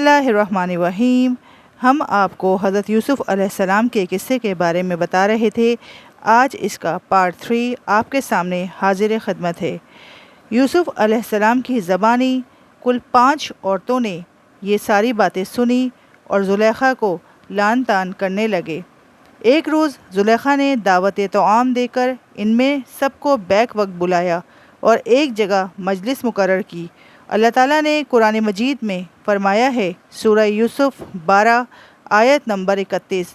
اللہ الرحمن الرحیم۔ ہم آپ کو حضرت یوسف علیہ السلام کے قصے کے بارے میں بتا رہے تھے۔ آج اس کا پارٹ 3 آپ کے سامنے حاضر خدمت ہے۔ یوسف علیہ السلام کی زبانی کل 5 عورتوں نے یہ ساری باتیں سنی اور زلیخا کو لعن طعن کرنے لگے۔ ایک روز زلیخا نے دعوت طعام دے کر ان میں سب کو بیک وقت بلایا اور ایک جگہ مجلس مقرر کی۔ اللہ تعالیٰ نے قرآن مجید میں فرمایا ہے، سورہ یوسف 12 آیت نمبر 31،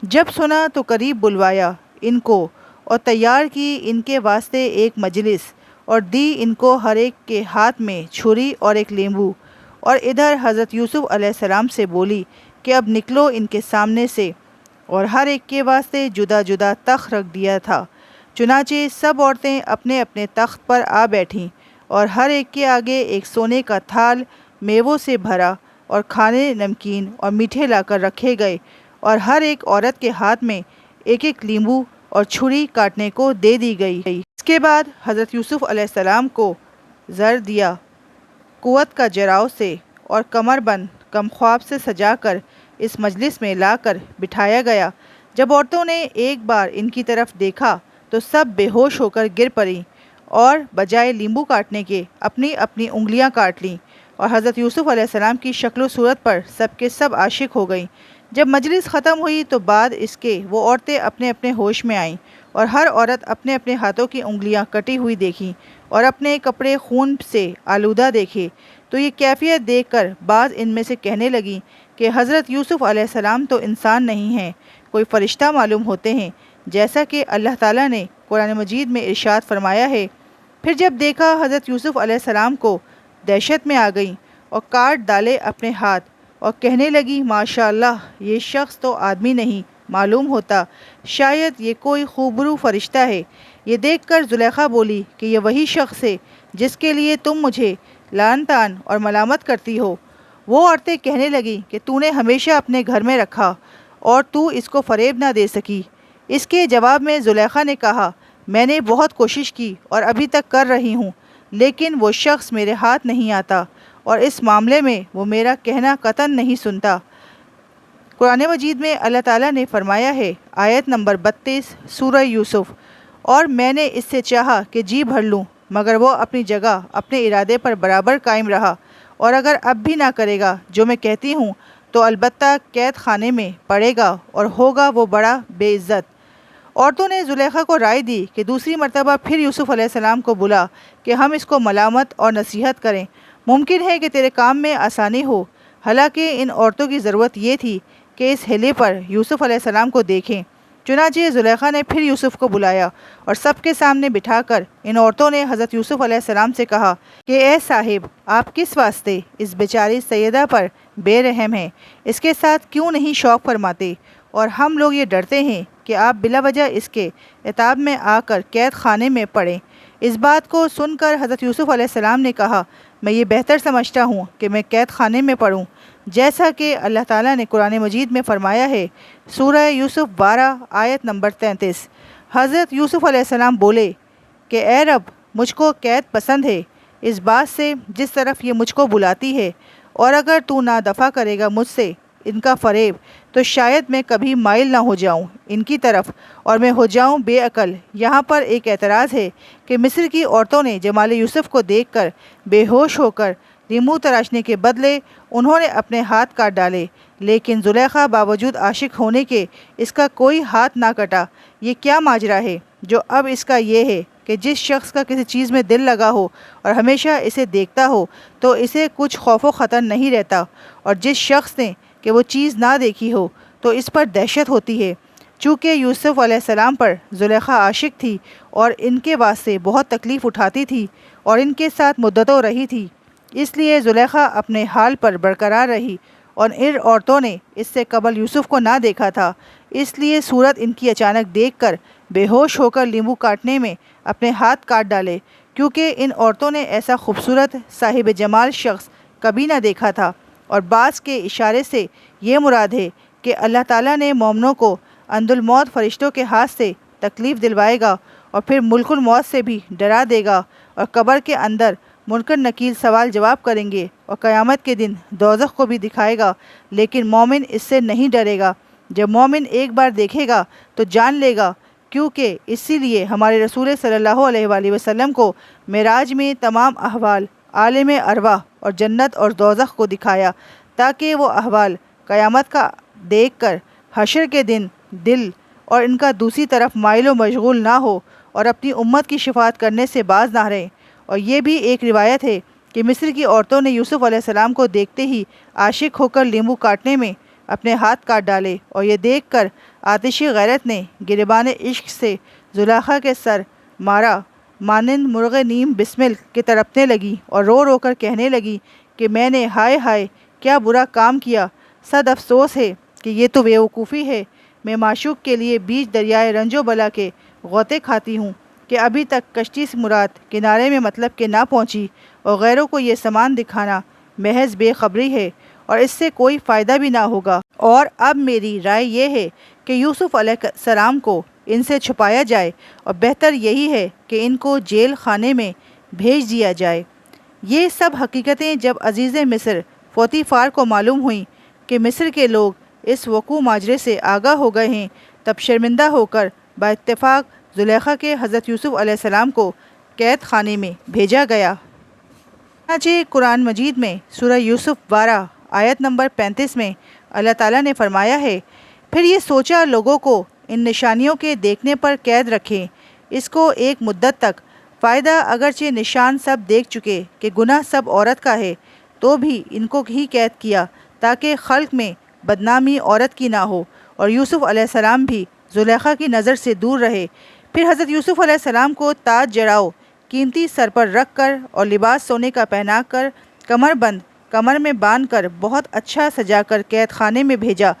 جب سنا تو قریب بلوایا ان کو اور تیار کی ان کے واسطے ایک مجلس اور دی ان کو ہر ایک کے ہاتھ میں چھری اور ایک لیمبو، اور ادھر حضرت یوسف علیہ السلام سے بولی کہ اب نکلو ان کے سامنے سے، اور ہر ایک کے واسطے جدا جدا تخت رکھ دیا تھا۔ چنانچہ سب عورتیں اپنے اپنے تخت پر آ بیٹھیں اور ہر ایک کے آگے ایک سونے کا تھال میووں سے بھرا اور کھانے نمکین اور میٹھے لا کر رکھے گئے، اور ہر ایک عورت کے ہاتھ میں ایک ایک لیمبو اور چھری کاٹنے کو دے دی گئی۔ اس کے بعد حضرت یوسف علیہ السلام کو زر دیا قوت کا جراؤ سے اور کمر بند کم خواب سے سجا کر اس مجلس میں لا کر بٹھایا گیا۔ جب عورتوں نے ایک بار ان کی طرف دیکھا تو سب بے ہوش ہو کر گر پڑیں اور بجائے لیمبو کاٹنے کے اپنی اپنی انگلیاں کاٹ لیں، اور حضرت یوسف علیہ السلام کی شکل و صورت پر سب کے سب عاشق ہو گئیں۔ جب مجلس ختم ہوئی تو بعد اس کے وہ عورتیں اپنے اپنے ہوش میں آئیں اور ہر عورت اپنے اپنے ہاتھوں کی انگلیاں کٹی ہوئی دیکھیں اور اپنے کپڑے خون سے آلودہ دیکھے، تو یہ کیفیت دیکھ کر بعض ان میں سے کہنے لگیں کہ حضرت یوسف علیہ السلام تو انسان نہیں ہیں، کوئی فرشتہ معلوم ہوتے ہیں، جیسا کہ اللہ تعالیٰ نے قرآن مجید میں ارشاد فرمایا ہے۔ پھر جب دیکھا حضرت یوسف علیہ السلام کو دہشت میں آ گئیں اور کاٹ ڈالے اپنے ہاتھ اور کہنے لگی ماشاء اللہ، یہ شخص تو آدمی نہیں معلوم ہوتا، شاید یہ کوئی خوبرو فرشتہ ہے۔ یہ دیکھ کر زلیخا بولی کہ یہ وہی شخص ہے جس کے لیے تم مجھے لعن طعن اور ملامت کرتی ہو۔ وہ عورتیں کہنے لگیں کہ تو نے ہمیشہ اپنے گھر میں رکھا اور تو اس کو فریب نہ دے سکی۔ اس کے جواب میں زلیخا نے کہا، میں نے بہت کوشش کی اور ابھی تک کر رہی ہوں، لیکن وہ شخص میرے ہاتھ نہیں آتا اور اس معاملے میں وہ میرا کہنا قطعاً نہیں سنتا۔ قرآن مجید میں اللہ تعالیٰ نے فرمایا ہے، آیت نمبر 32 سورہ یوسف، اور میں نے اس سے چاہا کہ جی بھر لوں، مگر وہ اپنی جگہ اپنے ارادے پر برابر قائم رہا، اور اگر اب بھی نہ کرے گا جو میں کہتی ہوں تو البتہ قید خانے میں پڑے گا اور ہوگا وہ بڑا بے عزت۔ عورتوں نے زلیخا کو رائے دی کہ دوسری مرتبہ پھر یوسف علیہ السلام کو بلا کہ ہم اس کو ملامت اور نصیحت کریں، ممکن ہے کہ تیرے کام میں آسانی ہو۔ حالانکہ ان عورتوں کی ضرورت یہ تھی کہ اس ہیلے پر یوسف علیہ السلام کو دیکھیں۔ چنانچہ زلیخا نے پھر یوسف کو بلایا اور سب کے سامنے بٹھا کر ان عورتوں نے حضرت یوسف علیہ السلام سے کہا کہ اے صاحب، آپ کس واسطے اس بیچاری سیدہ پر بے رحم ہیں؟ اس کے ساتھ کیوں نہیں شوق فرماتے؟ اور ہم لوگ یہ ڈرتے ہیں کہ آپ بلا وجہ اس کے عتاب میں آ کر قید خانے میں پڑیں۔ اس بات کو سن کر حضرت یوسف علیہ السلام نے کہا، میں یہ بہتر سمجھتا ہوں کہ میں قید خانے میں پڑھوں، جیسا کہ اللہ تعالیٰ نے قرآن مجید میں فرمایا ہے، سورہ یوسف 12 آیت نمبر 33۔ حضرت یوسف علیہ السلام بولے کہ اے رب، مجھ کو قید پسند ہے اس بات سے جس طرف یہ مجھ کو بلاتی ہے، اور اگر تو نہ دفع کرے گا مجھ سے ان کا فریب تو شاید میں کبھی مائل نہ ہو جاؤں ان کی طرف اور میں ہو جاؤں بے عقل۔ یہاں پر ایک اعتراض ہے کہ مصر کی عورتوں نے جمال یوسف کو دیکھ کر بے ہوش ہو کر لیمو تراشنے کے بدلے انہوں نے اپنے ہاتھ کاٹ ڈالے، لیکن زلیخا باوجود عاشق ہونے کے اس کا کوئی ہاتھ نہ کٹا۔ یہ کیا ماجرا ہے جو اب اس کا یہ ہے کہ جس شخص کا کسی چیز میں دل لگا ہو اور ہمیشہ اسے دیکھتا ہو تو اسے کچھ خوف و خطر نہیں رہتا، اور جس شخص نے کہ وہ چیز نہ دیکھی ہو تو اس پر دہشت ہوتی ہے۔ چونکہ یوسف علیہ السلام پر زلیخا عاشق تھی اور ان کے واسطے بہت تکلیف اٹھاتی تھی اور ان کے ساتھ مدتوں رہی تھی، اس لیے زلیخا اپنے حال پر برقرار رہی، اور ان عورتوں نے اس سے قبل یوسف کو نہ دیکھا تھا، اس لیے صورت ان کی اچانک دیکھ کر بے ہوش ہو کر لیمبو کاٹنے میں اپنے ہاتھ کاٹ ڈالے، کیونکہ ان عورتوں نے ایسا خوبصورت صاحب جمال شخص کبھی نہ دیکھا تھا۔ اور بعض کے اشارے سے یہ مراد ہے کہ اللہ تعالیٰ نے مومنوں کو عند الموت فرشتوں کے ہاتھ سے تکلیف دلوائے گا اور پھر ملک الموت سے بھی ڈرا دے گا، اور قبر کے اندر منکر نکیر سوال جواب کریں گے اور قیامت کے دن دوزخ کو بھی دکھائے گا، لیکن مومن اس سے نہیں ڈرے گا۔ جب مومن ایک بار دیکھے گا تو جان لے گا، کیونکہ اسی لیے ہمارے رسول صلی اللہ علیہ وآلہ وسلم کو معراج میں تمام احوال عالم ارواح اور جنت اور دوزخ کو دکھایا، تاکہ وہ احوال قیامت کا دیکھ کر حشر کے دن دل اور ان کا دوسری طرف مائل و مشغول نہ ہو اور اپنی امت کی شفاعت کرنے سے باز نہ رہیں۔ اور یہ بھی ایک روایت ہے کہ مصر کی عورتوں نے یوسف علیہ السلام کو دیکھتے ہی عاشق ہو کر لیمو کاٹنے میں اپنے ہاتھ کاٹ ڈالے، اور یہ دیکھ کر آتشی غیرت نے گریبان عشق سے زلیخا کے سر مارا، مانند مرغ نیم بسمل کے تڑپنے لگی اور رو رو کر کہنے لگی کہ میں نے ہائے ہائے کیا برا کام کیا، صد افسوس ہے کہ یہ تو بیوقوفی ہے، میں معشوق کے لیے بیچ دریائے رنج و بلا کے غوطے کھاتی ہوں کہ ابھی تک کشتی سے مراد کنارے میں مطلب کہ نہ پہنچی، اور غیروں کو یہ سامان دکھانا محض بے خبری ہے اور اس سے کوئی فائدہ بھی نہ ہوگا۔ اور اب میری رائے یہ ہے کہ یوسف علیہ السلام کو ان سے چھپایا جائے، اور بہتر یہی ہے کہ ان کو جیل خانے میں بھیج دیا جائے۔ یہ سب حقیقتیں جب عزیز مصر پوتیفار کو معلوم ہوئیں کہ مصر کے لوگ اس وقوع ماجرے سے آگاہ ہو گئے ہیں، تب شرمندہ ہو کر با اتفاق زلیخا کے حضرت یوسف علیہ السلام کو قید خانے میں بھیجا گیا۔ چنانچہ قرآن مجید میں سورہ یوسف 12 آیت نمبر 35 میں اللہ تعالیٰ نے فرمایا ہے، پھر یہ سوچا لوگوں کو ان نشانیوں کے دیکھنے پر قید رکھیں، اس کو ایک مدت تک، فائدہ اگرچہ نشان سب دیکھ چکے کہ گناہ سب عورت کا ہے، تو بھی ان کو ہی قید کیا تاکہ خلق میں بدنامی عورت کی نہ ہو، اور یوسف علیہ السلام بھی زلیخا کی نظر سے دور رہے۔ پھر حضرت یوسف علیہ السلام کو تاج جڑاؤ قیمتی سر پر رکھ کر اور لباس سونے کا پہنا کر کمر بند کمر میں باندھ کر بہت اچھا سجا کر قید خانے میں بھیجا۔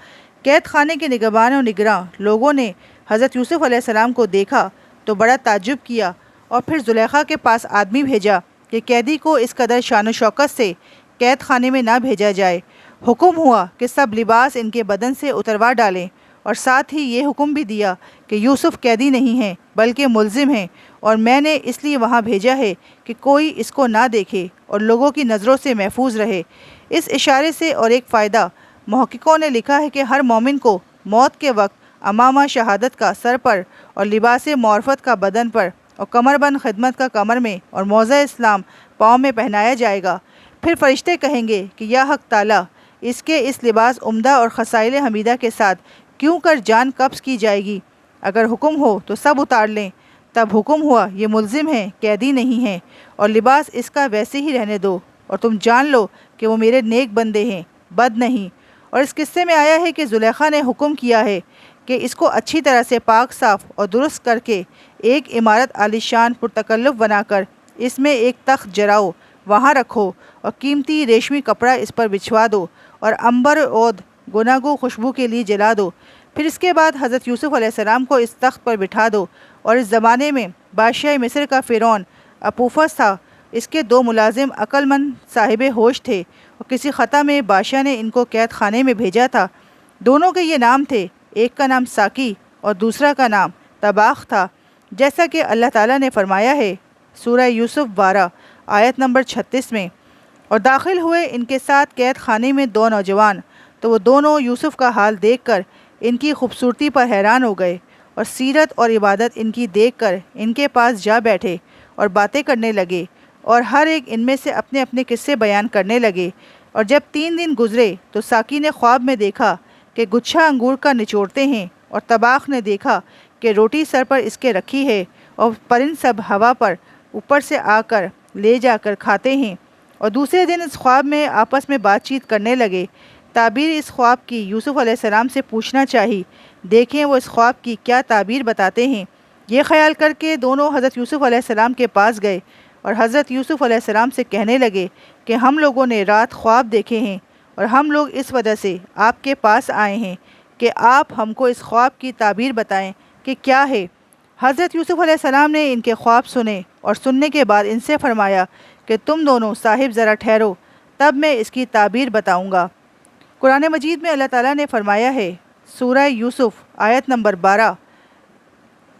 قید خانے کے نگہبان و نگراں لوگوں نے حضرت یوسف علیہ السلام کو دیکھا تو بڑا تعجب کیا، اور پھر زلیخا کے پاس آدمی بھیجا کہ قیدی کو اس قدر شان و شوکت سے قید خانے میں نہ بھیجا جائے۔ حکم ہوا کہ سب لباس ان کے بدن سے اتروا ڈالیں، اور ساتھ ہی یہ حکم بھی دیا کہ یوسف قیدی نہیں ہیں بلکہ ملزم ہیں، اور میں نے اس لیے وہاں بھیجا ہے کہ کوئی اس کو نہ دیکھے اور لوگوں کی نظروں سے محفوظ رہے۔ اس اشارے سے اور ایک فائدہ محققوں نے لکھا ہے کہ ہر مومن کو موت کے وقت امامہ شہادت کا سر پر اور لباس معرفت کا بدن پر اور کمر بند خدمت کا کمر میں اور موزہ اسلام پاؤں میں پہنایا جائے گا۔ پھر فرشتے کہیں گے کہ یا حق تعالیٰ، اس کے اس لباس عمدہ اور خصائل حمیدہ کے ساتھ کیوں کر جان قبض کی جائے گی؟ اگر حکم ہو تو سب اتار لیں۔ تب حکم ہوا یہ ملزم ہے، قیدی نہیں ہے، اور لباس اس کا ویسے ہی رہنے دو، اور تم جان لو کہ وہ میرے نیک بندے ہیں، بد نہیں۔ اور اس قصے میں آیا ہے کہ زلیخا نے حکم کیا ہے کہ اس کو اچھی طرح سے پاک صاف اور درست کر کے ایک عمارت عالی شان پرتکلف بنا کر اس میں ایک تخت جراؤ، وہاں رکھو، اور قیمتی ریشمی کپڑا اس پر بچھوا دو، اور عنبر عود گناگو خوشبو کے لیے جلا دو۔ پھر اس کے بعد حضرت یوسف علیہ السلام کو اس تخت پر بٹھا دو۔ اور اس زمانے میں بادشاہ مصر کا فرعون اپوفس تھا، اس کے دو ملازم عقل مند صاحب ہوش تھے، اور کسی خطا میں بادشاہ نے ان کو قید خانے میں بھیجا تھا۔ دونوں کے یہ نام تھے، ایک کا نام ساقی اور دوسرا کا نام طباخ تھا، جیسا کہ اللہ تعالیٰ نے فرمایا ہے سورہ یوسف 12 آیت نمبر 36 میں، اور داخل ہوئے ان کے ساتھ قید خانے میں دو نوجوان، تو وہ دونوں یوسف کا حال دیکھ کر ان کی خوبصورتی پر حیران ہو گئے، اور سیرت اور عبادت ان کی دیکھ کر ان کے پاس جا بیٹھے اور باتیں کرنے لگے، اور ہر ایک ان میں سے اپنے اپنے قصے بیان کرنے لگے۔ اور جب 3 دن گزرے تو ساقی نے خواب میں دیکھا کہ گچھا انگور کا نچوڑتے ہیں، اور طباخ نے دیکھا کہ روٹی سر پر اس کے رکھی ہے، اور پرند سب ہوا پر اوپر سے آ کر لے جا کر کھاتے ہیں۔ اور دوسرے دن اس خواب میں آپس میں بات چیت کرنے لگے۔ تعبیر اس خواب کی یوسف علیہ السلام سے پوچھنا چاہی، دیکھیں وہ اس خواب کی کیا تعبیر بتاتے ہیں۔ یہ خیال کر کے دونوں حضرت یوسف علیہ السلام کے پاس گئے، اور حضرت یوسف علیہ السلام سے کہنے لگے کہ ہم لوگوں نے رات خواب دیکھے ہیں، اور ہم لوگ اس وجہ سے آپ کے پاس آئے ہیں کہ آپ ہم کو اس خواب کی تعبیر بتائیں کہ کیا ہے۔ حضرت یوسف علیہ السلام نے ان کے خواب سنے، اور سننے کے بعد ان سے فرمایا کہ تم دونوں صاحب ذرا ٹھہرو، تب میں اس کی تعبیر بتاؤں گا۔ قرآن مجید میں اللہ تعالیٰ نے فرمایا ہے سورہ یوسف آیت نمبر 12،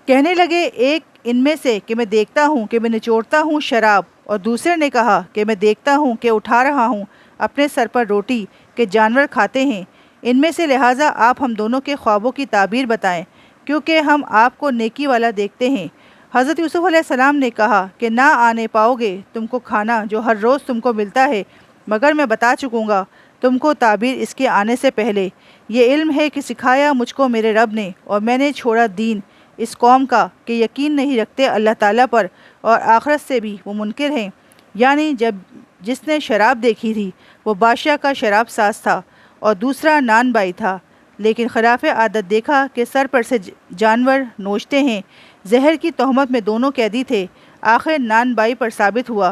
کہنے لگے ایک ان میں سے کہ میں دیکھتا ہوں کہ میں نچوڑتا ہوں شراب اور دوسرے نے کہا کہ میں دیکھتا ہوں کہ اٹھا رہا ہوں اپنے سر پر روٹی کہ جانور کھاتے ہیں، ان میں سے لہٰذا آپ ہم دونوں کے خوابوں کی تعبیر بتائیں، کیونکہ ہم آپ کو نیکی والا دیکھتے ہیں۔ حضرت یوسف علیہ السلام نے کہا کہ نہ آنے پاؤ گے تم کو کھانا جو ہر روز تم کو ملتا ہے، مگر میں بتا چکوں گا تم کو تعبیر اس کے آنے سے پہلے۔ یہ علم ہے کہ سکھایا مجھ کو میرے رب نے، اور میں نے چھوڑا دین اس قوم کا کہ یقین نہیں رکھتے اللہ تعالیٰ پر اور آخرت سے بھی وہ منکر ہیں۔ یعنی جس نے شراب دیکھی تھی وہ بادشاہ کا شراب ساز تھا اور دوسرا نان بائی تھا، لیکن خلاف عادت دیکھا کہ سر پر سے جانور نوچتے ہیں۔ زہر کی تہمت میں دونوں قیدی تھے، آخر نان بائی پر ثابت ہوا۔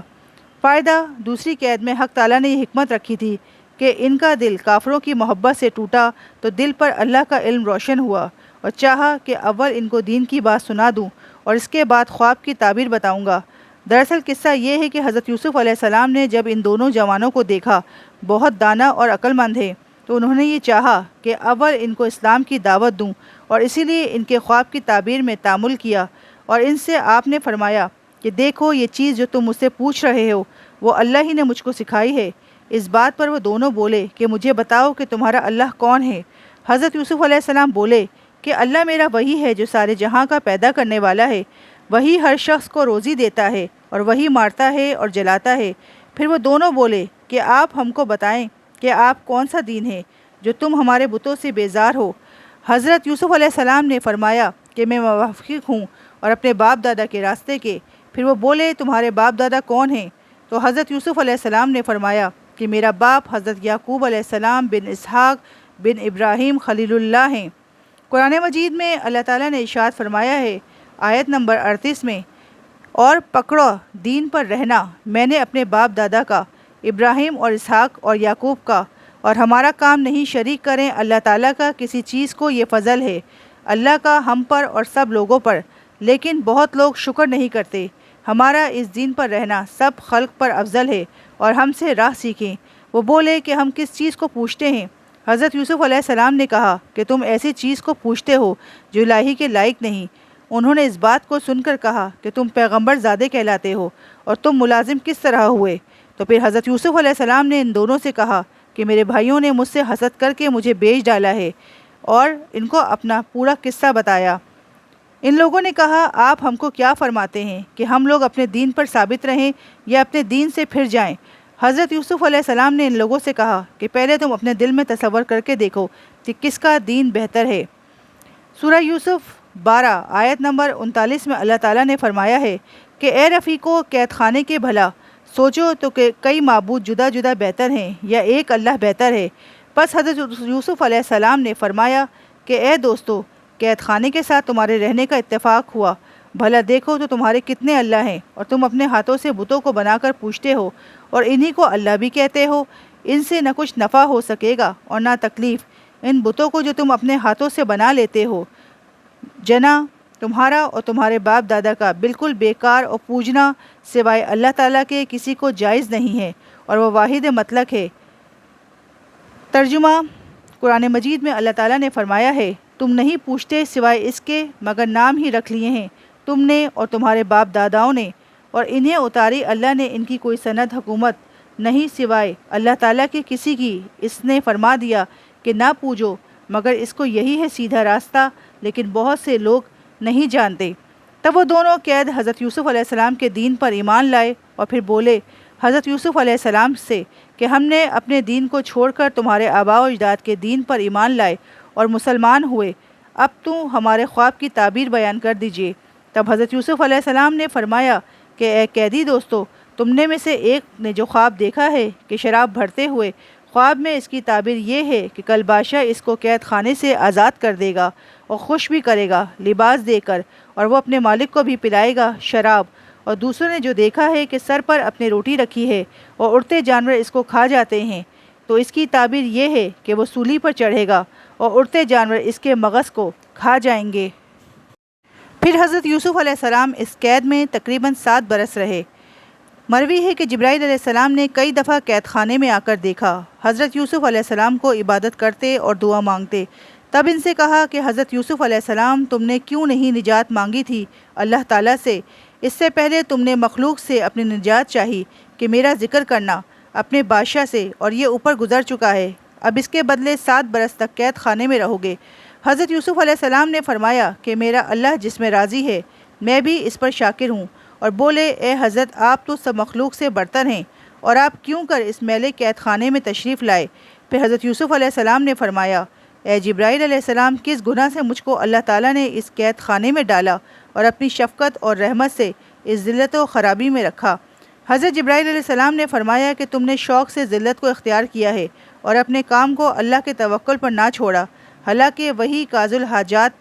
فائدہ دوسری قید میں حق تعالیٰ نے یہ حکمت رکھی تھی کہ ان کا دل کافروں کی محبت سے ٹوٹا تو دل پر اللہ کا علم روشن ہوا، اور چاہا کہ اول ان کو دین کی بات سنا دوں اور اس کے بعد خواب کی تعبیر بتاؤں گا۔ دراصل قصہ یہ ہے کہ حضرت یوسف علیہ السلام نے جب ان دونوں جوانوں کو دیکھا بہت دانا اور عقل مند ہے، تو انہوں نے یہ چاہا کہ اول ان کو اسلام کی دعوت دوں، اور اسی لیے ان کے خواب کی تعبیر میں تامل کیا، اور ان سے آپ نے فرمایا کہ دیکھو یہ چیز جو تم مجھ سے پوچھ رہے ہو وہ اللہ ہی نے مجھ کو سکھائی ہے۔ اس بات پر وہ دونوں بولے کہ مجھے بتاؤ کہ تمہارا اللہ کون ہے؟ حضرت یوسف علیہ السلام بولے کہ اللہ میرا وہی ہے جو سارے جہاں کا پیدا کرنے والا ہے، وہی ہر شخص کو روزی دیتا ہے اور وہی مارتا ہے اور جلاتا ہے۔ پھر وہ دونوں بولے کہ آپ ہم کو بتائیں کہ آپ کون سا دین ہے جو تم ہمارے بتوں سے بیزار ہو؟ حضرت یوسف علیہ السلام نے فرمایا کہ میں موافق ہوں اور اپنے باپ دادا کے راستے کے۔ پھر وہ بولے تمہارے باپ دادا کون ہیں؟ تو حضرت یوسف علیہ السلام نے فرمایا کہ میرا باپ حضرت یعقوب علیہ السلام بن اسحاق بن ابراہیم خلیل اللہ ہیں۔ قرآن مجید میں اللہ تعالیٰ نے ارشاد فرمایا ہے آیت نمبر 38 میں، اور پکڑو دین پر رہنا میں نے اپنے باپ دادا کا، ابراہیم اور اسحاق اور یعقوب کا، اور ہمارا کام نہیں شریک کریں اللہ تعالیٰ کا کسی چیز کو، یہ فضل ہے اللہ کا ہم پر اور سب لوگوں پر، لیکن بہت لوگ شکر نہیں کرتے۔ ہمارا اس دین پر رہنا سب خلق پر افضل ہے، اور ہم سے راہ سیکھیں۔ وہ بولے کہ ہم کس چیز کو پوچھتے ہیں؟ حضرت یوسف علیہ السلام نے کہا کہ تم ایسی چیز کو پوچھتے ہو جو الہی کے لائق نہیں۔ انہوں نے اس بات کو سن کر کہا کہ تم پیغمبر زادے کہلاتے ہو، اور تم ملازم کس طرح ہوئے؟ تو پھر حضرت یوسف علیہ السلام نے ان دونوں سے کہا کہ میرے بھائیوں نے مجھ سے حسد کر کے مجھے بیچ ڈالا ہے، اور ان کو اپنا پورا قصہ بتایا۔ ان لوگوں نے کہا آپ ہم کو کیا فرماتے ہیں کہ ہم لوگ اپنے دین پر ثابت رہیں یا اپنے دین سے پھر جائیں؟ حضرت یوسف علیہ السلام نے ان لوگوں سے کہا کہ پہلے تم اپنے دل میں تصور کر کے دیکھو کہ کس کا دین بہتر ہے۔ سورہ یوسف 12 آیت نمبر 39 میں اللہ تعالیٰ نے فرمایا ہے کہ اے رفیقو قید خانے کے بھلا سوچو تو کہ کئی معبود جدا جدا بہتر ہیں یا ایک اللہ بہتر ہے؟ پس حضرت یوسف علیہ السلام نے فرمایا کہ اے دوستو، قید خانے کے ساتھ تمہارے رہنے کا اتفاق ہوا، بھلا دیکھو تو تمہارے کتنے اللہ ہیں، اور تم اپنے ہاتھوں سے بتوں کو بنا کر پوچھتے ہو اور انہی کو اللہ بھی کہتے ہو۔ ان سے نہ کچھ نفع ہو سکے گا اور نہ تکلیف۔ ان بتوں کو جو تم اپنے ہاتھوں سے بنا لیتے ہو جنا تمہارا اور تمہارے باپ دادا کا بالکل بیکار، اور پوجنا سوائے اللہ تعالیٰ کے کسی کو جائز نہیں ہے، اور وہ واحد مطلق ہے۔ ترجمہ: قرآن مجید میں اللہ تعالیٰ نے فرمایا ہے تم نہیں پوچھتے سوائے اس کے مگر نام ہی رکھ لیے ہیں تم نے اور تمہارے باپ داداؤں نے، اور انہیں اتاری اللہ نے ان کی کوئی سند حکومت نہیں سوائے اللہ تعالیٰ کے کسی کی۔ اس نے فرما دیا کہ نہ پوجو مگر اس کو، یہی ہے سیدھا راستہ، لیکن بہت سے لوگ نہیں جانتے۔ تب وہ دونوں قید حضرت یوسف علیہ السلام کے دین پر ایمان لائے، اور پھر بولے حضرت یوسف علیہ السلام سے کہ ہم نے اپنے دین کو چھوڑ کر تمہارے آباء و اجداد کے دین پر ایمان لائے اور مسلمان ہوئے، اب تو ہمارے خواب کی تعبیر بیان کر دیجئے۔ تب حضرت یوسف علیہ السلام نے فرمایا کہ اے قیدی دوستو، تم نے میں سے ایک نے جو خواب دیکھا ہے کہ شراب بھرتے ہوئے، خواب میں اس کی تعبیر یہ ہے کہ کل بادشاہ اس کو قید خانے سے آزاد کر دے گا اور خوش بھی کرے گا لباس دے کر، اور وہ اپنے مالک کو بھی پلائے گا شراب۔ اور دوسروں نے جو دیکھا ہے کہ سر پر اپنے روٹی رکھی ہے اور اڑتے جانور اس کو کھا جاتے ہیں، تو اس کی تعبیر یہ ہے کہ وہ سولی پر چڑھے گا اور اڑتے جانور اس کے مغز کو کھا جائیں گے۔ پھر حضرت یوسف علیہ السلام اس قید میں تقریباً 7 برس رہے۔ مروی ہے کہ جبرائیل علیہ السلام نے کئی دفعہ قید خانے میں آ کر دیکھا حضرت یوسف علیہ السلام کو عبادت کرتے اور دعا مانگتے۔ تب ان سے کہا کہ حضرت یوسف علیہ السلام تم نے کیوں نہیں نجات مانگی تھی اللہ تعالیٰ سے؟ اس سے پہلے تم نے مخلوق سے اپنی نجات چاہی کہ میرا ذکر کرنا اپنے بادشاہ سے، اور یہ اوپر گزر چکا ہے، اب اس کے بدلے 7 برس تک قید خانے میں رہو گے۔ حضرت یوسف علیہ السلام نے فرمایا کہ میرا اللہ جس میں راضی ہے میں بھی اس پر شاکر ہوں، اور بولے اے حضرت آپ تو سب مخلوق سے برتر ہیں، اور آپ کیوں کر اس میلے قید خانے میں تشریف لائے؟ پھر حضرت یوسف علیہ السلام نے فرمایا اے جبرائیل علیہ السلام، کس گناہ سے مجھ کو اللہ تعالیٰ نے اس قید خانے میں ڈالا اور اپنی شفقت اور رحمت سے اس ذلت و خرابی میں رکھا؟ حضرت جبرائیل علیہ السلام نے فرمایا کہ تم نے شوق سے ذلت کو اختیار کیا ہے اور اپنے کام کو اللہ کے توکل پر نہ چھوڑا، حالانکہ وہی قاضی الحاجات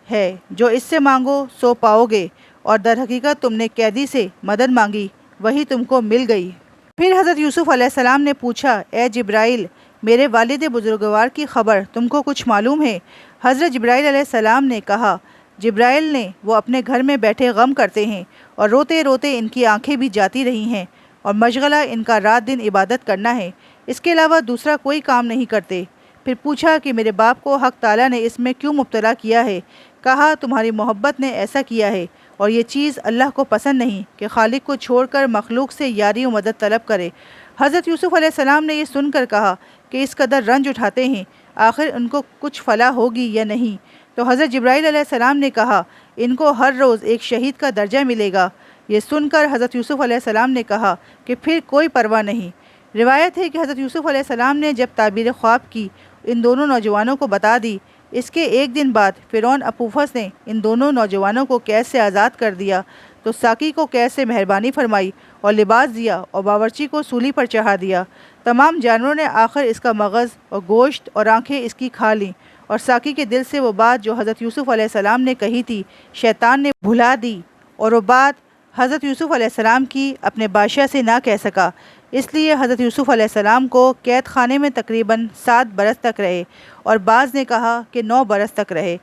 ہے، جو اس سے مانگو سو پاؤ گے، اور در حقیقت تم نے قیدی سے مدد مانگی، وہی تم کو مل گئی۔ پھر حضرت یوسف علیہ السلام نے پوچھا اے جبرائیل، میرے والد بزرگوار کی خبر تم کو کچھ معلوم ہے؟ حضرت جبرائیل علیہ السلام نے کہا جبرائیل نے، وہ اپنے گھر میں بیٹھے غم کرتے ہیں، اور روتے روتے ان کی آنکھیں بھی جاتی رہی ہیں، اور مشغلہ ان کا رات دن عبادت کرنا ہے، اس کے علاوہ دوسرا کوئی کام نہیں کرتے۔ پھر پوچھا کہ میرے باپ کو حق تعالیٰ نے اس میں کیوں مبتلا کیا ہے؟ کہا تمہاری محبت نے ایسا کیا ہے، اور یہ چیز اللہ کو پسند نہیں کہ خالق کو چھوڑ کر مخلوق سے یاری و مدد طلب کرے۔ حضرت یوسف علیہ السلام نے یہ سن کر کہا کہ اس قدر رنج اٹھاتے ہیں، آخر ان کو کچھ فلاح ہوگی یا نہیں؟ تو حضرت جبرائیل علیہ السلام نے کہا ان کو ہر روز ایک شہید کا درجہ ملے گا۔ یہ سن کر حضرت یوسف علیہ السلام نے کہا کہ پھر کوئی پرواہ نہیں۔ روایت ہے کہ حضرت یوسف علیہ السلام نے جب تعبیر خواب کی ان دونوں نوجوانوں کو بتا دی، اس کے ایک دن بعد فرعون اپوفس نے ان دونوں نوجوانوں کو قید سے آزاد کر دیا، تو ساقی کو قید سے مہربانی فرمائی اور لباس دیا، اور باورچی کو سولی پر چڑھا دیا۔ تمام جانوروں نے آخر اس کا مغز اور گوشت اور آنکھیں اس کی کھا لیں، اور ساقی کے دل سے وہ بات جو حضرت یوسف علیہ السلام نے کہی تھی شیطان نے بھلا دی، اور وہ بات حضرت یوسف علیہ السلام کی اپنے بادشاہ سے نہ کہہ سکا، اس لیے حضرت یوسف علیہ السلام کو قید خانے میں تقریباً 7 برس تک رہے، اور بعض نے کہا کہ 9 برس تک رہے۔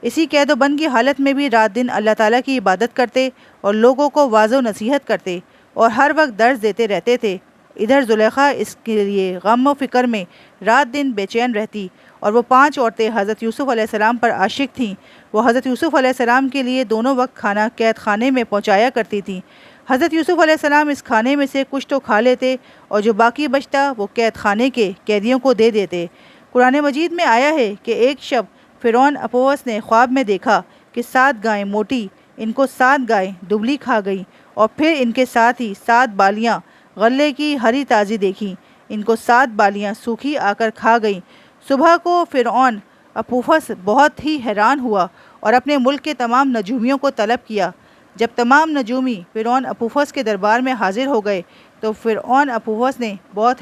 اسی قید و بند کی حالت میں بھی رات دن اللہ تعالیٰ کی عبادت کرتے اور لوگوں کو واعظ و نصیحت کرتے، اور ہر وقت درس دیتے رہتے تھے۔ ادھر زلیخا اس کے لیے غم و فکر میں رات دن بے چین رہتی، اور وہ 5 عورتیں حضرت یوسف علیہ السلام پر عاشق تھیں، وہ حضرت یوسف علیہ السلام کے لیے دونوں وقت کھانا قید خانے میں پہنچایا کرتی تھیں۔ حضرت یوسف علیہ السلام اس کھانے میں سے کچھ تو کھا لیتے، اور جو باقی بچتا وہ قید خانے کے قیدیوں کو دے دیتے۔ قرآن مجید میں آیا ہے کہ ایک شب فرعون اپوس نے خواب میں دیکھا کہ 7 گائیں موٹی ان کو 7 گائیں دبلی کھا گئیں، اور پھر ان کے ساتھ ہی 7 بالیاں غلے کی ہری تازی دیکھیں، ان کو 7 بالیاں سوکھی آ کر کھا گئیں۔ صبح کو فرعون اپوفس بہت ہی حیران ہوا اور اپنے ملک کے تمام نجومیوں کو طلب کیا۔ جب تمام نجومی فرعون اپوفس کے دربار میں حاضر ہو گئے تو فرعون اپوفس نے بہت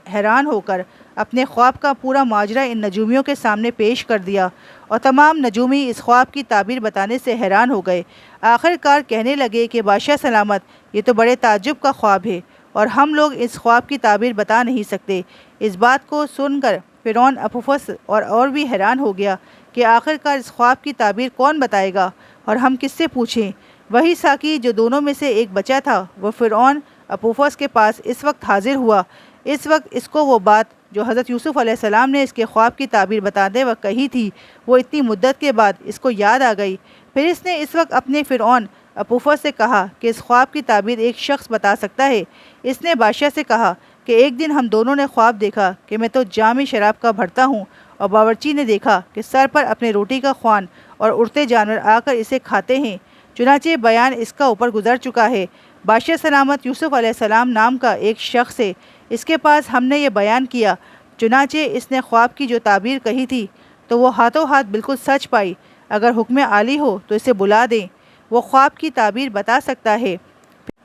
حیران ہو کر اپنے خواب کا پورا ماجرا ان نجومیوں کے سامنے پیش کر دیا، اور تمام نجومی اس خواب کی تعبیر بتانے سے حیران ہو گئے۔ آخر کار کہنے لگے کہ بادشاہ سلامت، یہ تو بڑے تعجب کا خواب ہے، اور ہم لوگ اس خواب کی تعبیر بتا نہیں سکتے۔ اس بات کو سن کر فرعون اپوفس اور بھی حیران ہو گیا کہ آخر کار اس خواب کی تعبیر کون بتائے گا، اور ہم کس سے پوچھیں؟ وہی ساقی جو دونوں میں سے ایک بچا تھا وہ فرعون اپوفس کے پاس اس وقت حاضر ہوا۔ اس وقت اس کو وہ بات جو حضرت یوسف علیہ السلام نے اس کے خواب کی تعبیر بتاتے وقت کہی تھی وہ اتنی مدت کے بعد اس کو یاد آ گئی۔ پھر اس نے اس وقت اپنے فرعون اپوفس سے کہا کہ اس خواب کی تعبیر ایک شخص بتا سکتا ہے۔ اس نے بادشاہ سے کہا کہ ایک دن ہم دونوں نے خواب دیکھا کہ میں تو جام شراب کا بھرتا ہوں، اور باورچی نے دیکھا کہ سر پر اپنے روٹی کا خوان اور اڑتے جانور آ کر اسے کھاتے ہیں۔ چنانچہ بیان اس کا اوپر گزر چکا ہے۔ بادشاہ سلامت یوسف علیہ السلام نام کا ایک شخص ہے، اس کے پاس ہم نے یہ بیان کیا، چنانچہ اس نے خواب کی جو تعبیر کہی تھی تو وہ ہاتھوں ہاتھ بالکل سچ پائی۔ اگر حکم عالی ہو تو اسے بلا دیں، وہ خواب کی تعبیر بتا سکتا ہے۔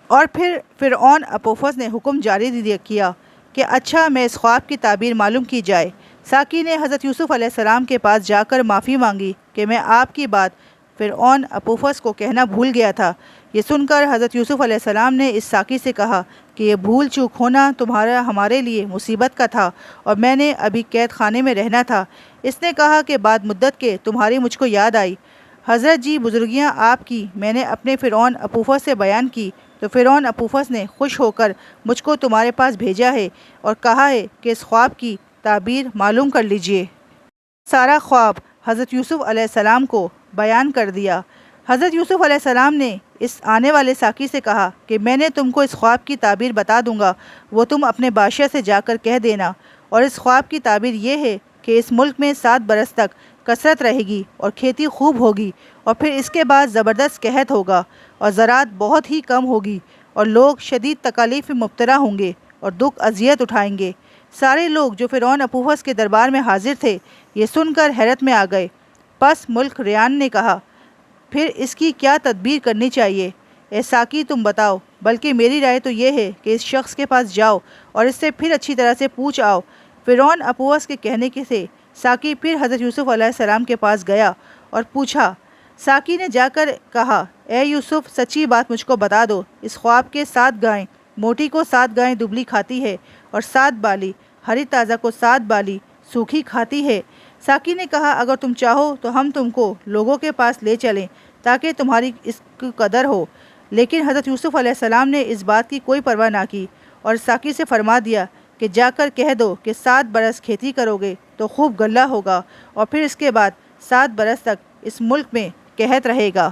اور پھر فرعون اپوفس نے حکم جاری کیا کہ اچھا میں اس خواب کی تعبیر معلوم کی جائے۔ ساقی نے حضرت یوسف علیہ السلام کے پاس جا کر معافی مانگی کہ میں آپ کی بات فرعون اپوفس کو کہنا بھول گیا تھا۔ یہ سن کر حضرت یوسف علیہ السلام نے اس ساقی سے کہا کہ یہ بھول چوک ہونا ہمارے لیے مصیبت کا تھا، اور میں نے ابھی قید خانے میں رہنا تھا۔ اس نے کہا کہ بعد مدت کے تمہاری مجھ کو یاد آئی۔ حضرت جی بزرگیاں آپ کی میں نے اپنے فرعون اپوفس سے بیان کی تو فرعون اپوفس نے خوش ہو کر مجھ کو تمہارے پاس بھیجا ہے اور کہا ہے کہ اس خواب کی تعبیر معلوم کر لیجئے۔ سارا خواب حضرت یوسف علیہ السلام کو بیان کر دیا۔ حضرت یوسف علیہ السلام نے اس آنے والے ساقی سے کہا کہ میں نے تم کو اس خواب کی تعبیر بتا دوں گا، وہ تم اپنے بادشاہ سے جا کر کہہ دینا، اور اس خواب کی تعبیر یہ ہے کہ اس ملک میں 7 برس تک کثرت رہے گی اور کھیتی خوب ہوگی، اور پھر اس کے بعد زبردست قحط ہوگا اور زراعت بہت ہی کم ہوگی، اور لوگ شدید تکالیف میں مبتلا ہوں گے اور دکھ اذیت اٹھائیں گے۔ سارے لوگ جو فرعون اپوفس کے دربار میں حاضر تھے یہ سن کر حیرت میں آ گئے۔ پس ملک ریان نے کہا، پھر اس کی کیا تدبیر کرنی چاہیے؟ اے ساقی تم بتاؤ، بلکہ میری رائے تو یہ ہے کہ اس شخص کے پاس جاؤ اور اس سے پھر اچھی طرح سے پوچھ آؤ۔ فرعون اپوفس کے کہنے کے سے ساقی پھر حضرت یوسف علیہ السلام کے پاس گیا اور پوچھا۔ ساقی نے جا کر کہا، اے یوسف سچی بات مجھ کو بتا دو، اس خواب کے 7 گائیں موٹی کو 7 گائیں دبلی کھاتی ہے، اور 7 بالی ہری تازہ کو 7 بالی سوکھی کھاتی ہے۔ ساقی نے کہا، اگر تم چاہو تو ہم تم کو لوگوں کے پاس لے چلیں تاکہ تمہاری اس کی قدر ہو۔ لیکن حضرت یوسف علیہ السلام نے اس بات کی کوئی پرواہ نہ کی اور ساقی سے فرما دیا کہ جا کر کہہ دو کہ 7 برس کھیتی کرو گے تو خوب غلہ ہوگا، اور پھر اس کے بعد 7 برس تک اس ملک میں قحط رہے گا۔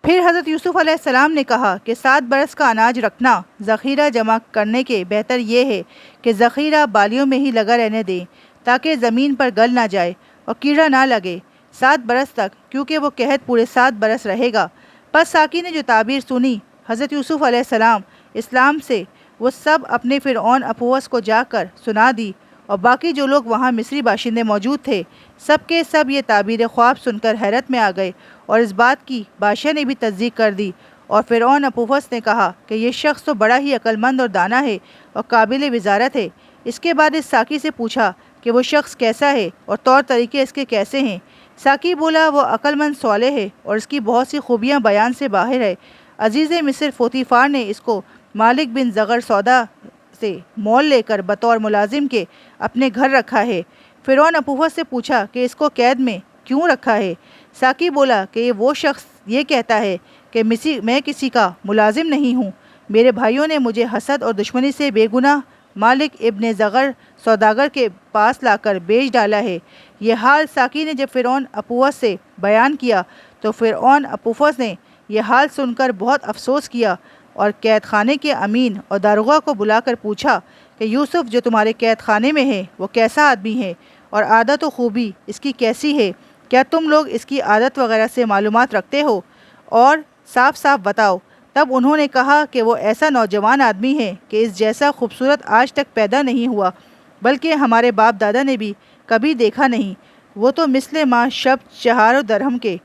پھر حضرت یوسف علیہ السلام نے کہا کہ 7 برس کا اناج رکھنا ذخیرہ جمع کرنے کے بہتر یہ ہے کہ ذخیرہ بالیوں میں ہی لگا رہنے دیں تاکہ زمین پر گل نہ جائے اور کیڑا نہ لگے 7 برس تک، کیونکہ وہ قحط پورے 7 برس رہے گا۔ پس ساقی نے جو تعبیر سنی حضرت یوسف علیہ السلام اسلام سے وہ سب اپنے فرعون اپوفس کو جا کر سنا دی، اور باقی جو لوگ وہاں مصری باشندے موجود تھے سب کے سب یہ تعبیر خواب سن کر حیرت میں آ گئے، اور اس بات کی بادشاہ نے بھی تصدیق کر دی۔ اور فرعون اپوفس نے کہا کہ یہ شخص تو بڑا ہی عقل مند اور دانا ہے اور قابل وزارت ہے۔ اس کے بعد اس ساقی سے پوچھا کہ وہ شخص کیسا ہے اور طور طریقے اس کے کیسے ہیں۔ ساقی بولا، وہ عقل مند صالح ہے اور اس کی بہت سی خوبیاں بیان سے باہر ہے۔ عزیز مصر پوتیفار نے اس کو مالک بن زغر سودا سے مول لے کر بطور ملازم کے اپنے گھر رکھا ہے۔ فرعون اپوفس سے پوچھا کہ اس کو قید میں کیوں رکھا ہے؟ ساقی بولا کہ وہ شخص یہ کہتا ہے کہ میں کسی کا ملازم نہیں ہوں، میرے بھائیوں نے مجھے حسد اور دشمنی سے بے گناہ مالک ابن زغر سوداگر کے پاس لا کر بیچ ڈالا ہے۔ یہ حال ساقی نے جب فرعون اپوفس سے بیان کیا تو فرعون اپوفس نے یہ حال سن کر بہت افسوس کیا اور قید خانے کے امین اور داروغہ کو بلا کر پوچھا کہ یوسف جو تمہارے قید خانے میں ہے وہ کیسا آدمی ہے اور عادت و خوبی اس کی کیسی ہے؟ کیا تم لوگ اس کی عادت وغیرہ سے معلومات رکھتے ہو؟ اور صاف صاف بتاؤ۔ تب انہوں نے کہا کہ وہ ایسا نوجوان آدمی ہے کہ اس جیسا خوبصورت آج تک پیدا نہیں ہوا، بلکہ ہمارے باپ دادا نے بھی کبھی دیکھا نہیں۔ وہ تو مثل ماں شب چہار و درہم کے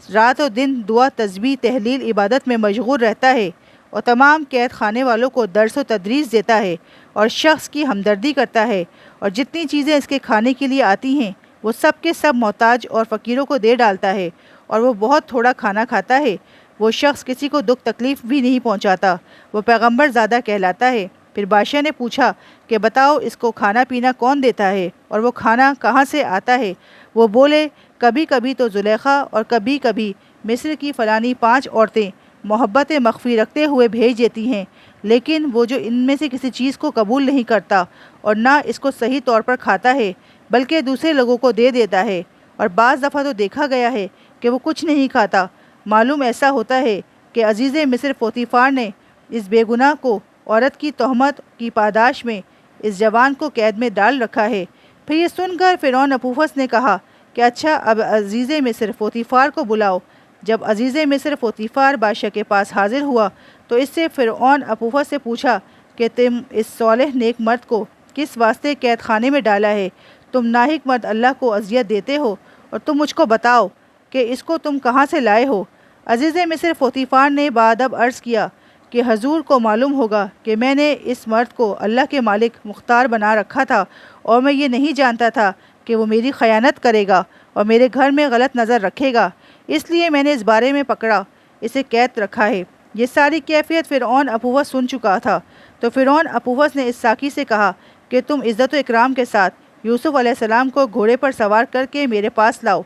رات و دن دعا تسبیح تحلیل عبادت میں مشغول رہتا ہے اور تمام قید خانے والوں کو درس و تدریس دیتا ہے اور شخص کی ہمدردی کرتا ہے، اور جتنی چیزیں اس کے کھانے کے لیے آتی ہیں وہ سب کے سب محتاج اور فقیروں کو دے ڈالتا ہے، اور وہ بہت تھوڑا کھانا کھاتا ہے۔ وہ شخص کسی کو دکھ تکلیف بھی نہیں پہنچاتا، وہ پیغمبر زادہ کہلاتا ہے۔ پھر بادشاہ نے پوچھا کہ بتاؤ اس کو کھانا پینا کون دیتا ہے اور وہ کھانا کہاں سے آتا ہے؟ وہ بولے، کبھی کبھی تو زلیخا اور کبھی کبھی مصر کی فلانی 5 عورتیں محبت مخفی رکھتے ہوئے بھیج دیتی ہیں، لیکن وہ جو ان میں سے کسی چیز کو قبول نہیں کرتا اور نہ اس کو صحیح طور پر کھاتا ہے بلکہ دوسرے لوگوں کو دے دیتا ہے، اور بعض دفعہ تو دیکھا گیا ہے کہ وہ کچھ نہیں کھاتا۔ معلوم ایسا ہوتا ہے کہ عزیز مصر پوتیفار نے اس بے گناہ کو عورت کی تہمت کی پاداش میں اس جوان کو قید میں ڈال رکھا ہے۔ پھر یہ سن کر فرعون اپوفس نے کہا کہ اچھا، اب عزیز مصر پوتیفار کو بلاؤ۔ جب عزیز مصر پوتیفار بادشاہ کے پاس حاضر ہوا تو اس سے فرعون اپوفس سے پوچھا کہ تم اس صالح نیک مرد کو کس واسطے قید خانے میں ڈالا ہے؟ تم ناحق مرد اللہ کو اذیت دیتے ہو، اور تم مجھ کو بتاؤ کہ اس کو تم کہاں سے لائے ہو؟ عزیز مصر پوتیفار نے بادب عرض کیا کہ حضور کو معلوم ہوگا کہ میں نے اس مرد کو اللہ کے مالک مختار بنا رکھا تھا، اور میں یہ نہیں جانتا تھا کہ وہ میری خیانت کرے گا اور میرے گھر میں غلط نظر رکھے گا، اس لیے میں نے اس بارے میں پکڑا اسے قید رکھا ہے۔ یہ ساری کیفیت فرعون اپوفس سن چکا تھا، تو فرعون اپوفس نے اس ساقی سے کہا کہ تم عزت و اکرام کے ساتھ یوسف علیہ السلام کو گھوڑے پر سوار کر کے میرے پاس لاؤ۔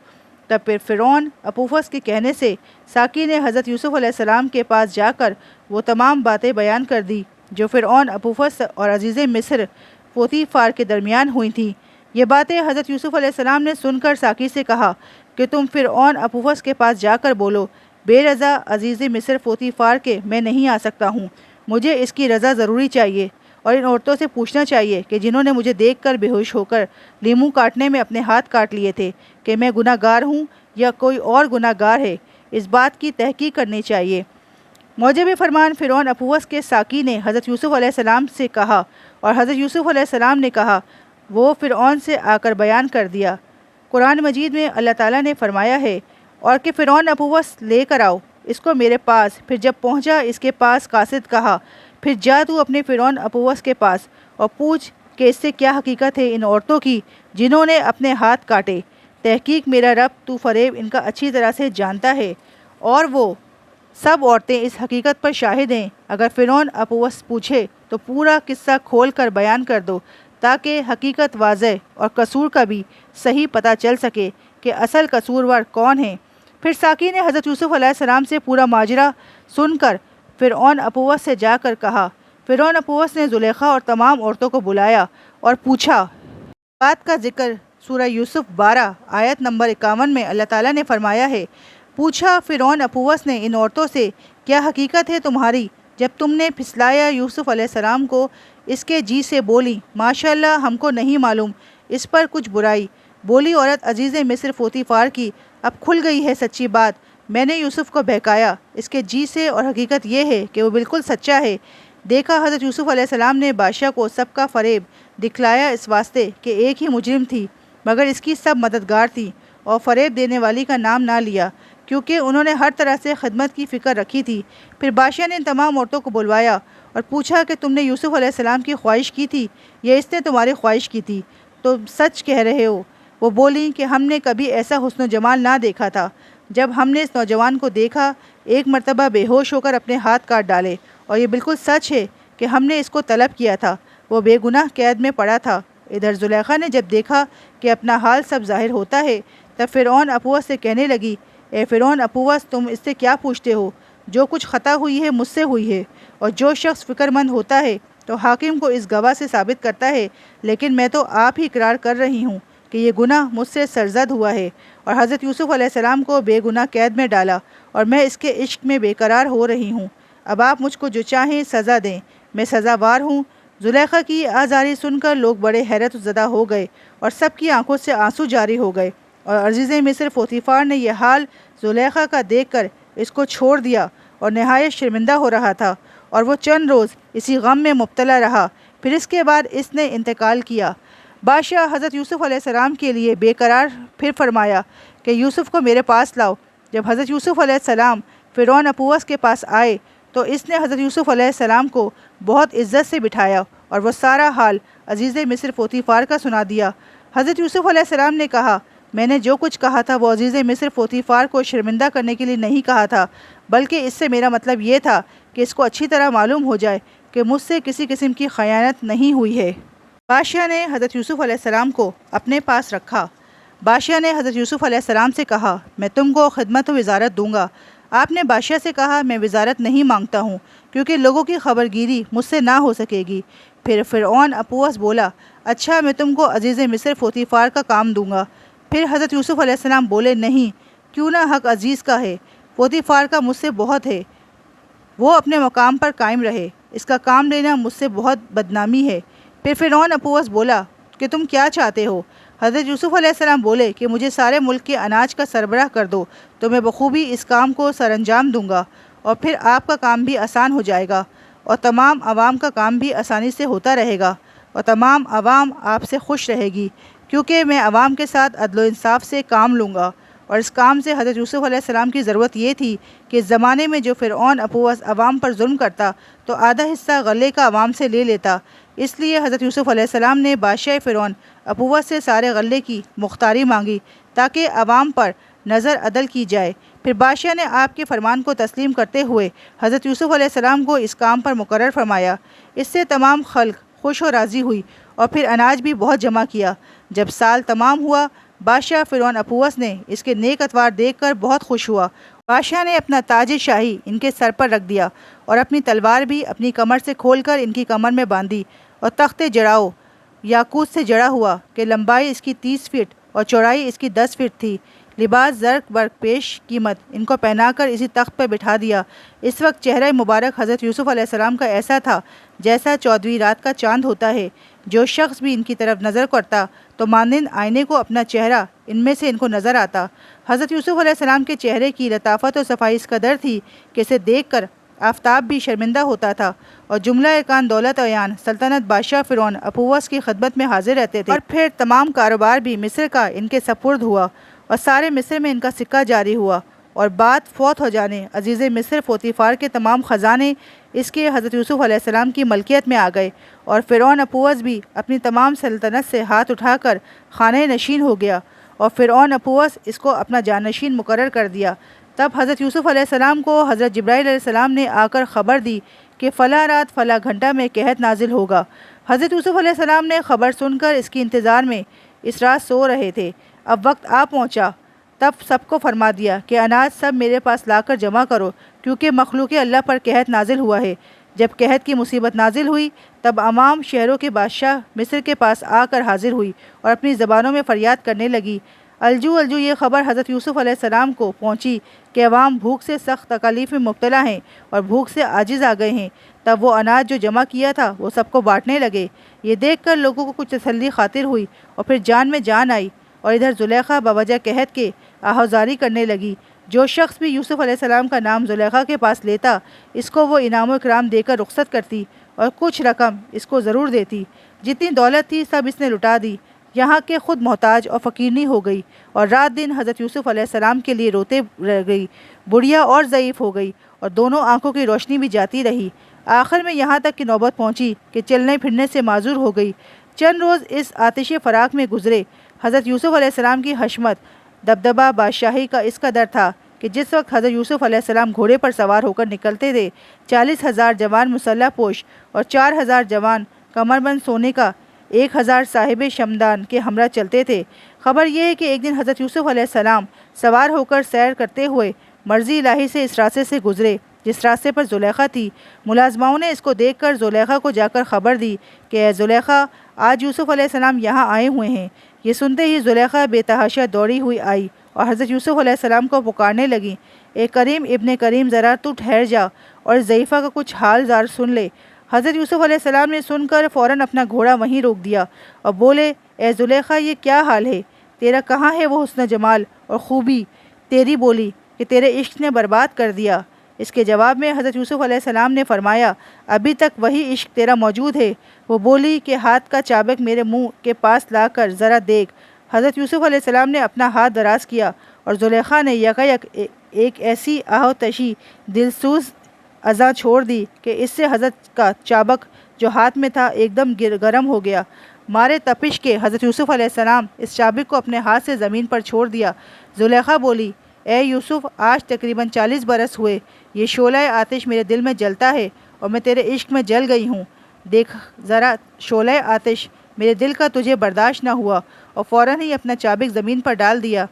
تب پھر فرعون اپوفس کے کہنے سے ساقی نے حضرت یوسف علیہ السلام کے پاس جا کر وہ تمام باتیں بیان کر دی جو فرعون اپوفس اور عزیز مصر پوتیفار کے درمیان ہوئی تھیں۔ یہ باتیں حضرت یوسف علیہ السلام نے سن کر ساقی سے کہا کہ تم فرعون اپوفس کے پاس جا کر بولو، بے رضا عزیز مصر پوتیفار کے میں نہیں آ سکتا ہوں، مجھے اس کی رضا ضروری چاہیے، اور ان عورتوں سے پوچھنا چاہیے کہ جنہوں نے مجھے دیکھ کر بے ہوش ہو کر لیموں کاٹنے میں اپنے ہاتھ کاٹ لیے تھے کہ میں گناہ گار ہوں یا کوئی اور گناہ گار ہے، اس بات کی تحقیق کرنی چاہیے۔ موجب فرمان فرعون اپوس کے ساقی نے حضرت یوسف علیہ السلام سے کہا، اور حضرت یوسف علیہ السلام نے کہا، وہ فرعون سے آ کر بیان کر دیا۔ قرآن مجید میں اللہ تعالیٰ نے فرمایا ہے، اور کہ فرعون اپوس لے کر آؤ اس کو میرے پاس۔ پھر جب پہنچا اس کے پاس قاصد کہا، پھر جا تو اپنے فرعون اپوس کے پاس اور پوچھ کہ اس سے کیا حقیقت ہے ان عورتوں کی جنہوں نے اپنے ہاتھ کاٹے۔ تحقیق میرا رب تو فریب ان کا اچھی طرح سے جانتا ہے، اور وہ سب عورتیں اس حقیقت پر شاہد ہیں۔ اگر فرعون اپوس پوچھے تو پورا قصہ کھول کر بیان کر دو تاکہ حقیقت واضح اور قصور کا بھی صحیح پتہ چل سکے کہ اصل قصوروار کون ہے۔ پھر ساقی نے حضرت یوسف علیہ السلام سے پورا ماجرا سن کر فرعون اپوس سے جا کر کہا۔ فرعون اپوس نے زلیخا اور تمام عورتوں کو بلایا اور پوچھا۔ بات کا ذکر سورہ یوسف 12 آیت نمبر 51 میں اللہ تعالیٰ نے فرمایا ہے، پوچھا فرعون اپوس نے ان عورتوں سے، کیا حقیقت ہے تمہاری جب تم نے پھسلایا یوسف علیہ السلام کو؟ اس کے جی سے بولی، ماشاء اللہ ہم کو نہیں معلوم اس پر کچھ برائی۔ بولی عورت عزیز مصر پوتیفار کی، اب کھل گئی ہے سچی بات، میں نے یوسف کو بہکایا اس کے جی سے، اور حقیقت یہ ہے کہ وہ بالکل سچا ہے۔ دیکھا حضرت یوسف علیہ السلام نے بادشاہ کو سب کا فریب دکھلایا اس واسطے کہ ایک ہی مجرم تھی، مگر اس کی سب مددگار تھی، اور فریب دینے والی کا نام نہ لیا کیونکہ انہوں نے ہر طرح سے خدمت کی فکر رکھی تھی۔ پھر بادشاہ نے ان تمام عورتوں کو بلوایا اور پوچھا کہ تم نے یوسف علیہ السلام کی خواہش کی تھی یا اس نے تمہاری خواہش کی تھی؟ تم سچ کہہ رہے ہو۔ وہ بولیں کہ ہم نے کبھی ایسا حسن و جمال نہ دیکھا تھا۔ جب ہم نے اس نوجوان کو دیکھا ایک مرتبہ بے ہوش ہو کر اپنے ہاتھ کاٹ ڈالے، اور یہ بالکل سچ ہے کہ ہم نے اس کو طلب کیا تھا، وہ بے گناہ قید میں پڑا تھا۔ ادھر زلیخا نے جب دیکھا کہ اپنا حال سب ظاہر ہوتا ہے، تب فرعون اپوس سے کہنے لگی، اے فرعون اپوس، تم اس سے کیا پوچھتے ہو؟ جو کچھ خطا ہوئی ہے مجھ سے ہوئی ہے، اور جو شخص فکر مند ہوتا ہے تو حاکم کو اس گواہ سے ثابت کرتا ہے، لیکن میں تو آپ ہی اقرار کر رہی ہوں کہ یہ گناہ مجھ سے سرزد ہوا ہے، اور حضرت یوسف علیہ السلام کو بے گناہ قید میں ڈالا، اور میں اس کے عشق میں بے قرار ہو رہی ہوں۔ اب آپ مجھ کو جو چاہیں سزا دیں، میں سزاوار ہوں۔ زلیخا کی آزاری سن کر لوگ بڑے حیرت زدہ ہو گئے، اور سب کی آنکھوں سے آنسو جاری ہو گئے، اور عزیز مصر پوتیفار نے یہ حال زلیخا کا دیکھ کر اس کو چھوڑ دیا، اور نہایت شرمندہ ہو رہا تھا، اور وہ چند روز اسی غم میں مبتلا رہا۔ پھر اس کے بعد اس نے انتقال کیا۔ بادشاہ حضرت یوسف علیہ السلام کے لیے بے قرار، پھر فرمایا کہ یوسف کو میرے پاس لاؤ۔ جب حضرت یوسف علیہ السلام فرعون اپوس کے پاس آئے تو اس نے حضرت یوسف علیہ السلام کو بہت عزت سے بٹھایا، اور وہ سارا حال عزیز مصر پوتیفار کا سنا دیا۔ حضرت یوسف علیہ السلام نے کہا، میں نے جو کچھ کہا تھا وہ عزیز مصر پوتیفار کو شرمندہ کرنے کے لیے نہیں کہا تھا، بلکہ اس سے میرا مطلب یہ تھا کہ اس کو اچھی طرح معلوم ہو جائے کہ مجھ سے کسی قسم کی خیانت نہیں ہوئی ہے۔ بادشاہ نے حضرت یوسف علیہ السلام کو اپنے پاس رکھا۔ بادشاہ نے حضرت یوسف علیہ السلام سے کہا، میں تم کو خدمت و وزارت دوں گا۔ آپ نے بادشاہ سے کہا، میں وزارت نہیں مانگتا ہوں کیونکہ لوگوں کی خبر گیری مجھ سے نہ ہو سکے گی۔ پھر فرعون اپوس بولا، اچھا میں تم کو عزیز مصر پوتیفار کا کام دوں گا۔ پھر حضرت یوسف علیہ السلام بولے، نہیں، کیوں نہ حق عزیز کا ہے، پوتیفار کا مجھ سے بہت ہے، وہ اپنے مقام پر قائم رہے، اس کا کام لینا مجھ سے بہت بدنامی ہے۔ پھر فرعون اپوس بولا کہ تم کیا چاہتے ہو؟ حضرت یوسف علیہ السلام بولے کہ مجھے سارے ملک کے اناج کا سربراہ کر دو تو میں بخوبی اس کام کو سر انجام دوں گا، اور پھر آپ کا کام بھی آسان ہو جائے گا، اور تمام عوام کا کام بھی آسانی سے ہوتا رہے گا، اور تمام عوام آپ سے خوش رہے گی، کیونکہ میں عوام کے ساتھ عدل و انصاف سے کام لوں گا۔ اور اس کام سے حضرت یوسف علیہ السلام کی ضرورت یہ تھی کہ اس زمانے میں جو فرعون اپوس عوام پر ظلم کرتا تو آدھا حصہ غلے کا عوام سے لے لیتا، اس لیے حضرت یوسف علیہ السلام نے بادشاہ فرعون اپوس سے سارے غلے کی مختاری مانگی تاکہ عوام پر نظر عدل کی جائے۔ پھر بادشاہ نے آپ کے فرمان کو تسلیم کرتے ہوئے حضرت یوسف علیہ السلام کو اس کام پر مقرر فرمایا۔ اس سے تمام خلق خوش و راضی ہوئی، اور پھر اناج بھی بہت جمع کیا۔ جب سال تمام ہوا، بادشاہ فرعون اپوس نے اس کے نیک اتوار دیکھ کر بہت خوش ہوا۔ بادشاہ نے اپنا تاج شاہی ان کے سر پر رکھ دیا، اور اپنی تلوار بھی اپنی کمر سے کھول کر ان کی کمر میں باندھی، اور تخت جڑاؤ یاقوت سے جڑا ہوا کہ لمبائی اس کی 30 فٹ اور چوڑائی اس کی 10 فٹ تھی، لباس زرق برق پیش قیمت ان کو پہنا کر اسی تخت پہ بٹھا دیا۔ اس وقت چہرہ مبارک حضرت یوسف علیہ السلام کا ایسا تھا جیسا 14ویں رات کا چاند ہوتا ہے۔ جو شخص بھی ان کی طرف نظر کرتا تو مانند آئینے کو اپنا چہرہ ان میں سے ان کو نظر آتا۔ حضرت یوسف علیہ السلام کے چہرے کی لطافت و صفائی اس قدر تھی کہ اسے دیکھ کر آفتاب بھی شرمندہ ہوتا تھا، اور جملہ ارکان دولت عیان سلطنت بادشاہ فرعون اپوس کی خدمت میں حاضر رہتے تھے۔ اور پھر تمام کاروبار بھی مصر کا ان کے سپرد ہوا، اور سارے مصر میں ان کا سکہ جاری ہوا، اور بات فوت ہو جانے عزیز مصر پوتیفار کے تمام خزانے اس کے حضرت یوسف علیہ السلام کی ملکیت میں آ گئے، اور فرعون اپوس بھی اپنی تمام سلطنت سے ہاتھ اٹھا کر خانہ نشین ہو گیا، اور فرعون اپوس اس کو اپنا جانشین مقرر کر دیا۔ تب حضرت یوسف علیہ السلام کو حضرت جبرائیل علیہ السلام نے آ کر خبر دی کہ فلاں رات فلاں گھنٹہ میں قحط نازل ہوگا۔ حضرت یوسف علیہ السلام نے خبر سن کر اس کی انتظار میں اس رات سو رہے تھے۔ اب وقت آ پہنچا، تب سب کو فرما دیا کہ اناج سب میرے پاس لا کر جمع کرو، کیونکہ مخلوق اللہ پر قحط نازل ہوا ہے۔ جب قحط کی مصیبت نازل ہوئی تب عوام شہروں کے بادشاہ مصر کے پاس آ کر حاضر ہوئی اور اپنی زبانوں میں فریاد کرنے لگی۔ الجو الجو یہ خبر حضرت یوسف علیہ السلام کو پہنچی کہ عوام بھوک سے سخت تکالیف میں مبتلا ہیں اور بھوک سے عاجز آ گئے ہیں۔ تب وہ اناج جو جمع کیا تھا وہ سب کو بانٹنے لگے۔ یہ دیکھ کر لوگوں کو کچھ تسلی خاطر ہوئی، اور پھر جان میں جان آئی، اور ادھر زلیخا بوجہ قحط کے آہوازاری کرنے لگی۔ جو شخص بھی یوسف علیہ السلام کا نام زلیخا کے پاس لیتا اس کو وہ انعام و اکرام دے کر رخصت کرتی، اور کچھ رقم اس کو ضرور دیتی۔ جتنی دولت تھی سب اس نے لٹا دی، یہاں کہ خود محتاج اور فقیرنی ہو گئی، اور رات دن حضرت یوسف علیہ السلام کے لیے روتے رہ گئی۔ بڑھیا اور ضعیف ہو گئی، اور دونوں آنکھوں کی روشنی بھی جاتی رہی۔ آخر میں یہاں تک کہ نوبت پہنچی کہ چلنے پھرنے سے معذور ہو گئی۔ چند روز اس آتش فراق میں گزرے۔ حضرت یوسف علیہ السلام کی حشمت دبدبہ بادشاہی کا اس قدر تھا کہ جس وقت حضرت یوسف علیہ السلام گھوڑے پر سوار ہو کر نکلتے تھے، 40,000 جوان مسلح پوش اور 4,000 جوان کمر بند سونے کا 1,000 صاحب شمدان کے ہمراہ چلتے تھے۔ خبر یہ ہے کہ ایک دن حضرت یوسف علیہ السلام سوار ہو کر سیر کرتے ہوئے مرضی الہی سے اس راستے سے گزرے جس راستے پر زلیخا تھی۔ ملازماؤں نے اس کو دیکھ کر زلیخا کو جا کر خبر دی کہ اے زلیخا، آج یوسف علیہ السلام یہاں آئے ہوئے ہیں۔ یہ سنتے ہی زلیخا بے تحاشا دوڑی ہوئی آئی اور حضرت یوسف علیہ السلام کو پکارنے لگی، اے کریم ابن کریم، ذرا تو ٹھہر جا اور ضعیفہ کا کچھ حال زار سن لے۔ حضرت یوسف علیہ السلام نے سن کر فوراً اپنا گھوڑا وہیں روک دیا اور بولے، اے زلیخا، یہ کیا حال ہے تیرا؟ کہاں ہے وہ حسن جمال اور خوبی تیری بولی کہ تیرے عشق نے برباد کر دیا؟ اس کے جواب میں حضرت یوسف علیہ السلام نے فرمایا، ابھی تک وہی عشق تیرا موجود ہے۔ وہ بولی کہ ہاتھ کا چابک میرے منہ کے پاس لا کر ذرا دیکھ۔ حضرت یوسف علیہ السلام نے اپنا ہاتھ دراز کیا اور زلیخا نے یکایک ایک ایسی آہوتشی دلسوز اذا چھوڑ دی کہ اس سے حضرت کا چابک جو ہاتھ میں تھا ایک دم گرم ہو گیا۔ مارے تپش کے حضرت یوسف علیہ السلام اس چابک کو اپنے ہاتھ سے زمین پر چھوڑ دیا۔ زلیخا بولی، اے یوسف، آج تقریباً 40 برس ہوئے یہ شعلہ آتش میرے دل میں جلتا ہے اور میں تیرے عشق میں جل گئی ہوں۔ دیکھ ذرا، شعلہ آتش میرے دل کا تجھے برداشت نہ ہوا اور فوراً ہی اپنا چابک زمین پر ڈال دیا۔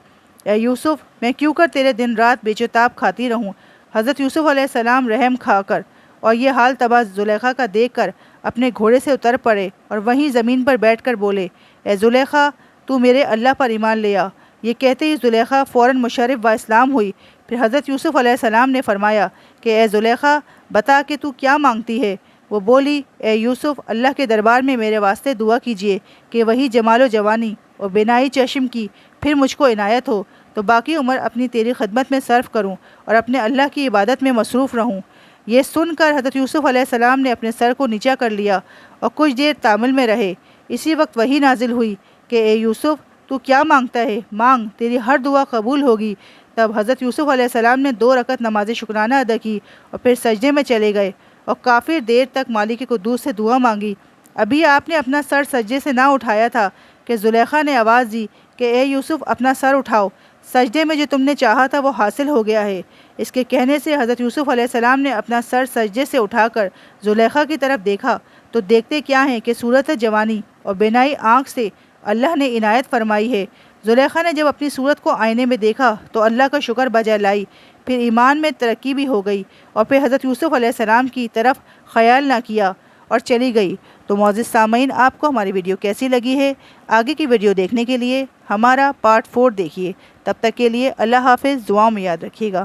اے یوسف، میں کیوں کر تیرے دن رات بے چتاب کھاتی رہوں؟ حضرت یوسف علیہ السلام رحم کھا کر اور یہ حال تباہ زلیخا کا دیکھ کر اپنے گھوڑے سے اتر پڑے اور وہیں زمین پر بیٹھ کر بولے، اے زلیخا، تو میرے اللہ پر ایمان لے آ۔ یہ کہتے ہی زلیخا فوراً مشرف و اسلام ہوئی۔ پھر حضرت یوسف علیہ السلام نے فرمایا کہ اے زلیخا، بتا کہ تو کیا مانگتی ہے؟ وہ بولی، اے یوسف، اللہ کے دربار میں میرے واسطے دعا کیجیے کہ وہی جمال و جوانی اور بینائی چشم کی پھر مجھ کو عنایت ہو تو باقی عمر اپنی تیری خدمت میں صرف کروں اور اپنے اللہ کی عبادت میں مصروف رہوں۔ یہ سن کر حضرت یوسف علیہ السلام نے اپنے سر کو نیچا کر لیا اور کچھ دیر تامل میں رہے۔ اسی وقت وحی نازل ہوئی کہ اے یوسف، تو کیا مانگتا ہے؟ مانگ، تیری ہر دعا قبول ہوگی۔ تب حضرت یوسف علیہ السلام نے 2 رکعت نماز شکرانہ ادا کی اور پھر سجدے میں چلے گئے اور کافی دیر تک مالک قدوس سے دعا مانگی۔ ابھی آپ نے اپنا سر سجدے سے نہ اٹھایا تھا کہ زلیخا نے آواز دی کہ اے یوسف، اپنا سر اٹھاؤ، سجدے میں جو تم نے چاہا تھا وہ حاصل ہو گیا ہے۔ اس کے کہنے سے حضرت یوسف علیہ السلام نے اپنا سر سجدے سے اٹھا کر زلیخا کی طرف دیکھا تو دیکھتے کیا ہیں کہ صورت جوانی اور بینائی آنکھ سے اللہ نے عنایت فرمائی ہے۔ زلیخا نے جب اپنی صورت کو آئینے میں دیکھا تو اللہ کا شکر بجا لائی، پھر ایمان میں ترقی بھی ہو گئی اور پھر حضرت یوسف علیہ السلام کی طرف خیال نہ کیا اور چلی گئی۔ تو معزز سامعین، آپ کو ہماری ویڈیو کیسی لگی ہے؟ آگے کی ویڈیو دیکھنے کے لیے ہمارا پارٹ 4 دیکھیے۔ تب تک کے لیے اللہ حافظ، دعاؤں میں یاد رکھیے گا۔